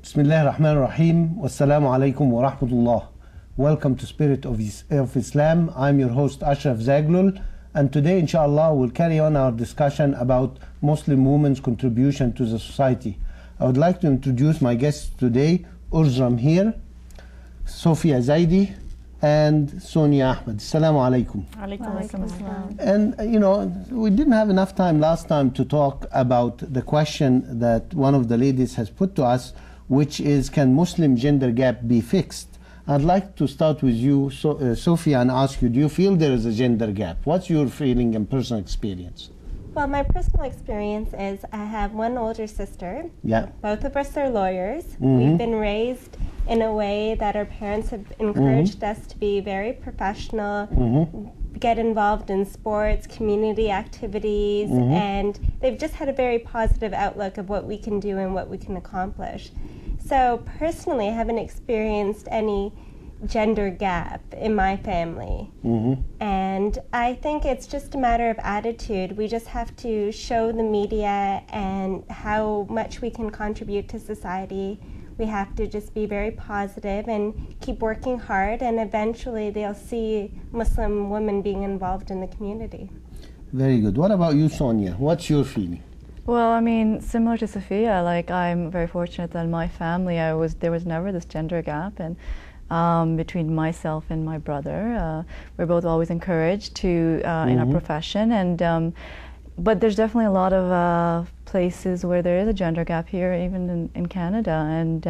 Bismillah ar-Rahman ar-Rahim. Wassalamu alaikum wa rahmatullah. Welcome to Spirit of Islam. I'm your host Ashraf Zagloul, and today inshallah we'll carry on our discussion about Muslim women's contribution to the society. I would like to introduce my guests today, Urzam here, Sophia Zaidi, and Sonia Ahmed. Assalamu alaikum. Alaikum assalam. And we didn't have enough time last time to talk about the question that one of the ladies has put to us, which is, can Muslim gender gap be fixed? I'd like to start with you, Sophia, and ask you, do you feel there is a gender gap? What's your feeling and personal experience? Well, my personal experience is I have one older sister. Yeah. Both of us are lawyers. We've been raised in a way that our parents have encouraged us to be very professional, get involved in sports, community activities, and they've just had a very positive outlook of what we can do and what we can accomplish. So personally, I haven't experienced any gender gap in my family. And I think it's just a matter of attitude. We just have to show the media and how much we can contribute to society. We have to just be very positive and keep working hard, and eventually they'll see Muslim women being involved in the community. Very good. What about you, Sonia? What's your feeling? Well, I mean, similar to Sophia, like I'm very fortunate that in my family there was never this gender gap, and between myself and my brother, we're both always encouraged to in our profession, and but there's definitely a lot of places where there is a gender gap here, even in Canada, and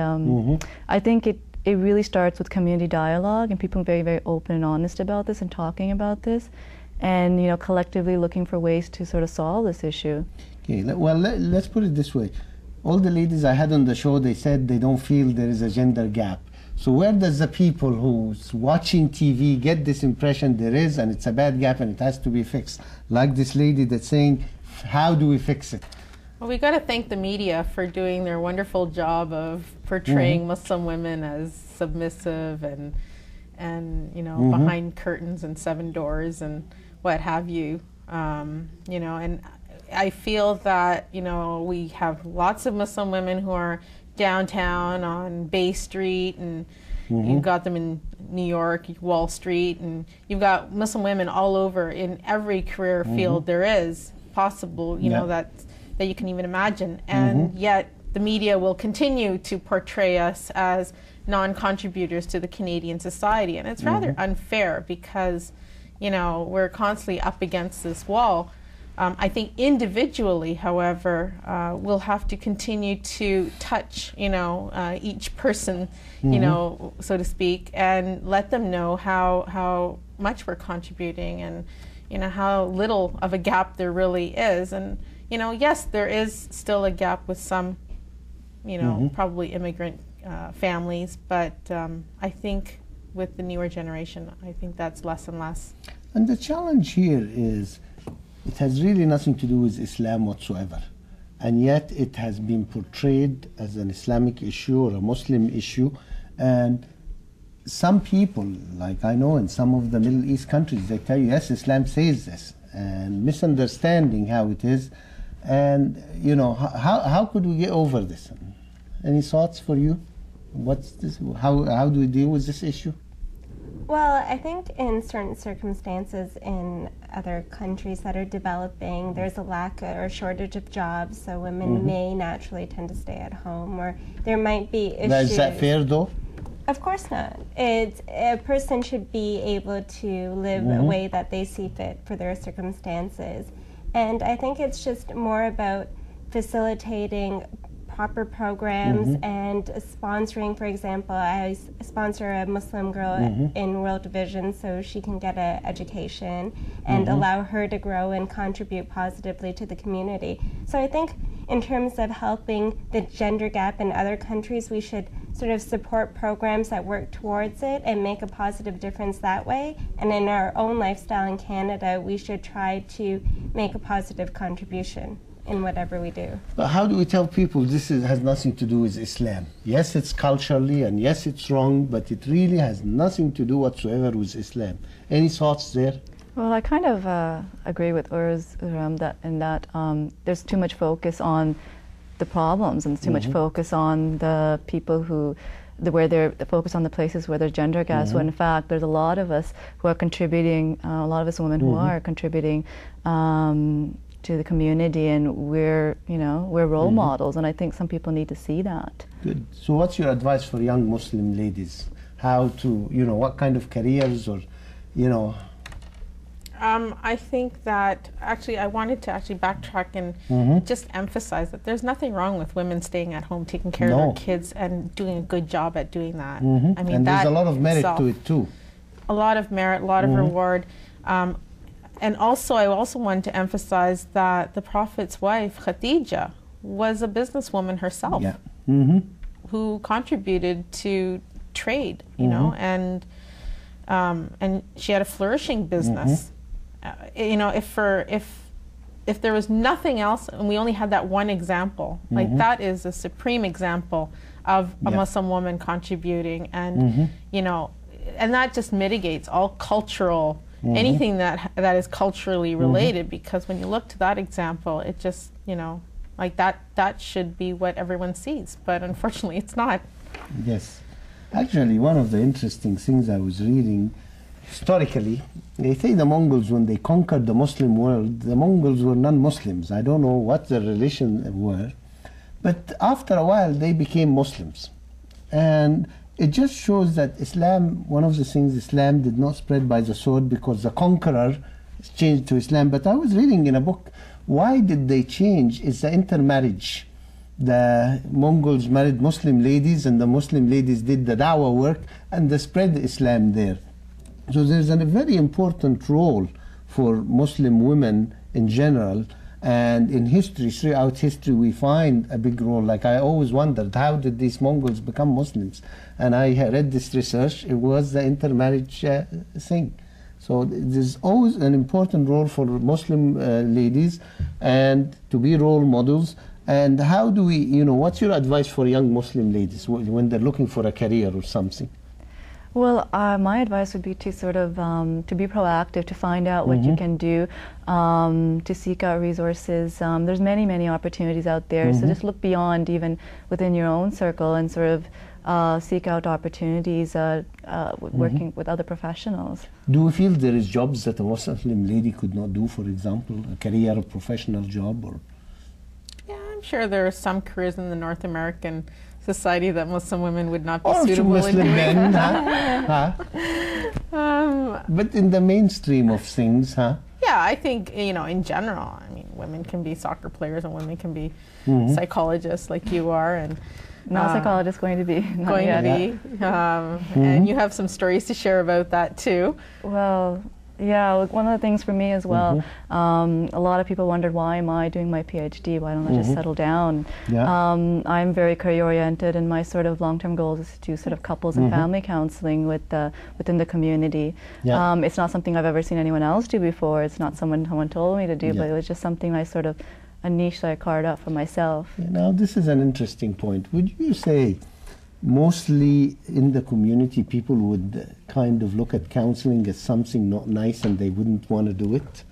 I think it really starts with community dialogue and people very, very open and honest about this and talking about this, and collectively looking for ways to sort of solve this issue. Okay, well, let's put it this way. All the ladies I had on the show, they said they don't feel there is a gender gap. So where does the people who's watching TV get this impression there is, and it's a bad gap and it has to be fixed? Like this lady that's saying, how do we fix it? Well, we got to thank the media for doing their wonderful job of portraying Muslim women as submissive and behind curtains and seven doors and what have you. And I feel that we have lots of Muslim women who are downtown on Bay Street, and you've got them in New York, Wall Street, and you've got Muslim women all over in every career field there is possible, that you can even imagine. And yet the media will continue to portray us as non-contributors to the Canadian society, and it's rather unfair because we're constantly up against this wall. I think individually, however, we'll have to continue to touch, each person, so to speak, and let them know how much we're contributing and, how little of a gap there really is. And, yes, there is still a gap with some, probably immigrant families, but I think with the newer generation, I think that's less and less. And the challenge here is, it has really nothing to do with Islam whatsoever, and yet it has been portrayed as an Islamic issue or a Muslim issue. And some people, like I know in some of the Middle East countries, they tell you, yes, Islam says this, and misunderstanding how it is. And how could we get over this? Any thoughts for you? What's this? How do we deal with this issue? Well, I think in certain circumstances in other countries that are developing, there's a lack or shortage of jobs, so women may naturally tend to stay at home, or there might be issues. Is that fair, though? Of course not. A person should be able to live a way that they see fit for their circumstances. And I think it's just more about facilitating proper programs and sponsoring. For example, I sponsor a Muslim girl in World Division so she can get an education and allow her to grow and contribute positively to the community. So I think in terms of helping the gender gap in other countries, we should sort of support programs that work towards it and make a positive difference that way. And in our own lifestyle in Canada, we should try to make a positive contribution in whatever we do. But how do we tell people this has nothing to do with Islam? Yes, it's culturally, and yes, it's wrong, but it really has nothing to do whatsoever with Islam. Any thoughts there? Well, I kind of agree with Urs that there's too much focus on the problems, and too much focus on the people who, where they're focused on the places where there's gender gaps. When in fact, there's a lot of us who are contributing, a lot of us women who are contributing to the community, and we're role models, and I think some people need to see that. Good. So what's your advice for young Muslim ladies? How to, what kind of careers, or, I think that actually I wanted to actually backtrack and just emphasize that there's nothing wrong with women staying at home, taking care of their kids, and doing a good job at doing that. I mean, and there's a lot of merit itself, to it too. A lot of merit, a lot of reward. And also, I also wanted to emphasize that the Prophet's wife, Khadija, was a businesswoman herself, who contributed to trade, and she had a flourishing business. If there was nothing else, and we only had that one example, like that is a supreme example of a Muslim woman contributing, and and that just mitigates all cultural, anything that is culturally related, because when you look to that example, it just, like that should be what everyone sees, but unfortunately it's not. Yes. Actually, one of the interesting things I was reading, historically, they say the Mongols, when they conquered the Muslim world, the Mongols were non-Muslims. I don't know what the relation were, but after a while they became Muslims. And it just shows that Islam, one of the things, Islam did not spread by the sword because the conqueror changed to Islam. But I was reading in a book, why did they change? It's the intermarriage. The Mongols married Muslim ladies, and the Muslim ladies did the dawah work, and they spread Islam there. So there's a very important role for Muslim women in general, and in history, throughout history, we find a big role. Like, I always wondered, how did these Mongols become Muslims? And I read this research, it was the intermarriage thing. So there's always an important role for Muslim ladies, and to be role models. And how do we, what's your advice for young Muslim ladies when they're looking for a career or something? Well, my advice would be to sort of to be proactive, to find out what you can do, to seek out resources. There's many, many opportunities out there, so just look beyond even within your own circle and sort of seek out opportunities working with other professionals. Do you feel there is jobs that a Muslim lady could not do, for example, a career or professional job? Or? Yeah, I'm sure there are some careers in the North American society that Muslim women would not be or suitable in Muslim doing. men, but in the mainstream of things, Yeah, I think, in general, I mean, women can be soccer players and women can be psychologists like you are, and Not a psychologist, going to be. Going to be. And you have some stories to share about that too. Well, yeah, one of the things for me as well, a lot of people wondered, why am I doing my PhD? Why don't I just settle down? Yeah. I'm very career-oriented, and my sort of long-term goal is to do sort of couples and family counseling within the community. Yeah. It's not something I've ever seen anyone else do before. It's not someone told me to do, but it was just something I sort of, a niche that I carved out for myself. Now, this is an interesting point. Would you say mostly in the community people would kind of look at counseling as something not nice and they wouldn't want to do it?